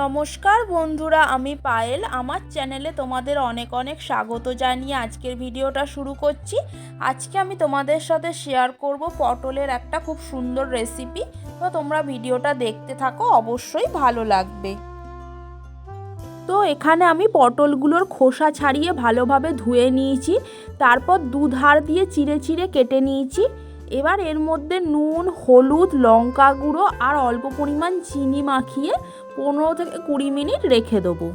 নমস্কার বন্ধুরা, আমি পায়েল। আমার চ্যানেলে তোমাদের অনেক অনেক স্বাগত জানিয়ে আজকের ভিডিওটা শুরু করছি। আজকে আমি তোমাদের সাথে শেয়ার করব পটলের একটা খুব সুন্দর রেসিপি। তো তোমরা ভিডিওটা দেখতে থাকো, অবশ্যই ভালো লাগবে। তো এখানে আমি পটলগুলোর খোসা ছাড়িয়ে ভালোভাবে ধুয়ে নিয়েছি, তারপর দুধার দিয়ে চিড়ে চিড়ে কেটে নিয়েছি। এবার এর মধ্যে নুন, হলুদ, লঙ্কা গুঁড়ো আর অল্প পরিমাণ চিনি মাখিয়ে 15 থেকে 20 মিনিট রেখে দেবো।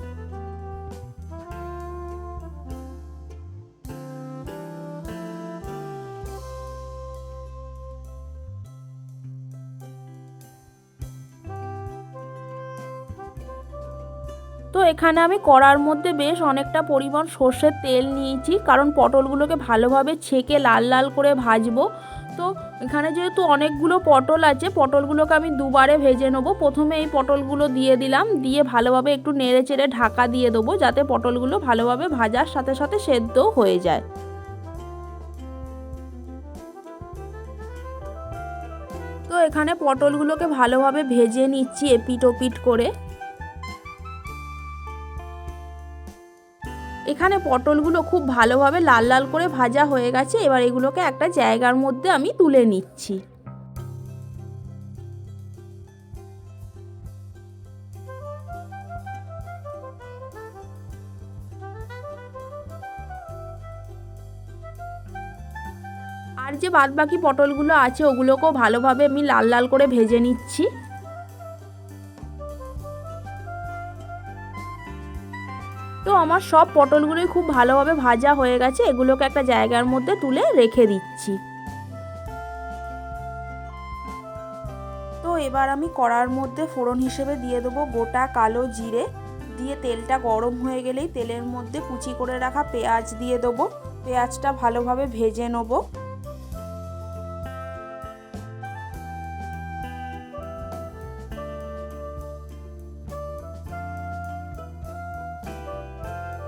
তো এখানে আমি কড়ার মধ্যে বেশ অনেকটা পরিমাণ সর্ষের তেল নিয়েছি, কারণ পটলগুলোকে ভালোভাবে ছেঁকে লাল লাল করে ভাজবো। তো এখানে যেহেতু অনেকগুলো পটল আছে, পটলগুলোকে আমি দুবারে ভেজে নেবো। প্রথমে এই পটলগুলো দিয়ে দিলাম, দিয়ে ভালোভাবে একটু নেড়ে চেড়ে ঢাকা দিয়ে দেবো, যাতে পটলগুলো ভালোভাবে ভাজার সাথে সাথে সেদ্ধ হয়ে যায়। তো এখানে পটলগুলোকে ভালোভাবে ভেজে নিচ্ছি এপিট ওপিট করে। এখানে পটলগুলো খুব ভালোভাবে লাল লাল করে ভাজা হয়ে গেছে। এবার এগুলোকে একটা জায়গার মধ্যে আমি তুলে নিচ্ছি। আর যে বাদবাকি পটলগুলো আছে ওগুলোকেও ভালোভাবে আমি লাল লাল করে ভেজে নিচ্ছি। তো আমার সব পটলগুলোই খুব ভালোভাবে ভাজা হয়ে গেছে, এগুলোকে একটা জায়গার মধ্যে তুলে রেখে দিচ্ছি। তো এবার আমি কড়ার মধ্যে ফোড়ন হিসেবে দিয়ে দেবো গোটা কালো জিরে। দিয়ে তেলটা গরম হয়ে গেলেই তেলের মধ্যে কুচি করে রাখা পেঁয়াজ দিয়ে দেবো। পেঁয়াজটা ভালোভাবে ভেজে নেবো।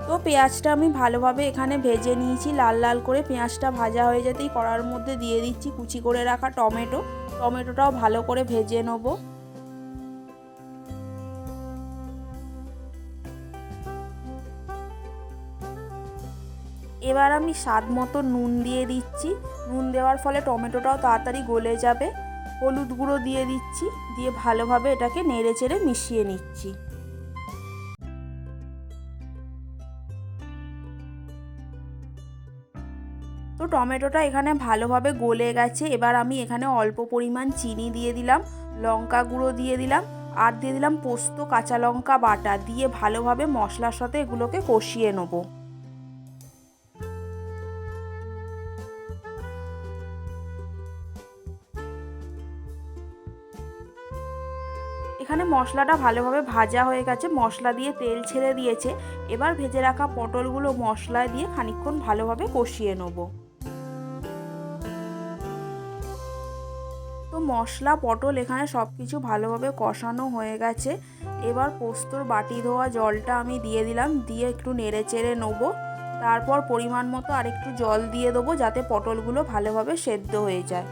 তো পেঁয়াজটা আমি ভালোভাবে এখানে ভেজে নিয়েছি, লাল লাল করে। পেঁয়াজটা ভাজা হয়ে যেতেই কড়ার মধ্যে দিয়ে দিচ্ছি কুচি করে রাখা টমেটো। টমেটোটাও ভালো করে ভেজে নেব। এবার আমি স্বাদ মতো নুন দিয়ে দিচ্ছি। নুন দেওয়ার ফলে টমেটোটাও তাড়াতাড়ি গলে যাবে। হলুদ গুঁড়ো দিয়ে দিচ্ছি, দিয়ে ভালোভাবে এটাকে নেড়ে চেড়ে মিশিয়ে নিচ্ছি। তো টমেটোটা এখানে ভালোভাবে গলে গেছে। এবার আমি এখানে অল্প পরিমাণ চিনি দিয়ে দিলাম, লঙ্কা গুঁড়ো দিয়ে দিলাম, আর দিয়ে দিলাম পোস্ত কাঁচা লঙ্কা বাটা। দিয়ে ভালোভাবে মশলার সাথে এগুলোকে কষিয়ে নেব। এখানে মশলাটা ভালোভাবে ভাজা হয়ে গেছে, মশলা দিয়ে তেল ছেড়ে দিয়েছে। এবার ভেজে রাখা পটলগুলো মশলায় দিয়ে খানিকক্ষণ ভালোভাবে কষিয়ে নেব। তো মশলা পটল এখানে সব কিছু ভালোভাবে কষানো হয়ে গেছে। এবার পোস্তর বাটি ধোয়া জলটা আমি দিয়ে দিলাম, দিয়ে একটু নেড়ে চেড়ে নেবো। তারপর পরিমাণ মতো আরেকটু জল দিয়ে দেবো, যাতে পটলগুলো ভালোভাবে সেদ্ধ হয়ে যায়।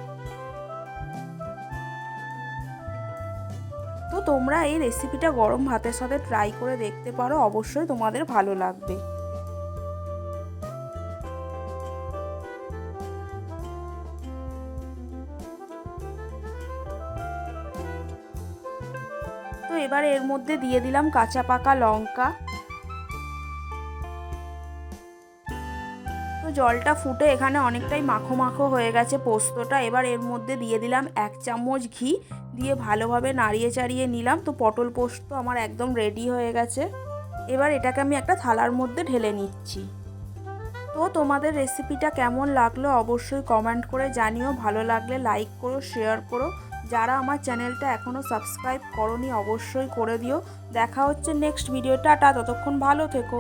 তো তোমরা এই রেসিপিটা গরম ভাতের সাথে ট্রাই করে দেখতে পারো, অবশ্যই তোমাদের ভালো লাগবে। তো এবার এর মধ্যে দিয়ে দিলাম কাঁচা পাকা লঙ্কা। তো জলটা ফুটে এখানে অনেকটাই মাখো মাখো হয়ে গেছে পোস্তটা। এবার এর মধ্যে দিয়ে দিলাম 1 চামচ ঘি, দিয়ে ভালোভাবে নাড়িয়ে চাড়িয়ে নিলাম। তো পটল পোস্ত আমার একদম রেডি হয়ে গেছে। এবার এটাকে আমি একটা থালার মধ্যে ঢেলে নিচ্ছি। তো তোমাদের রেসিপিটা কেমন লাগলো অবশ্যই কমেন্ট করে জানিও। ভালো লাগলে লাইক করো, শেয়ার করো। যারা আমার চ্যানেলটা এখনও সাবস্ক্রাইব করোনি অবশ্যই করে দিও। দেখা হচ্ছে নেক্সট ভিডিও। টাটা, ততক্ষণ ভালো থেকো।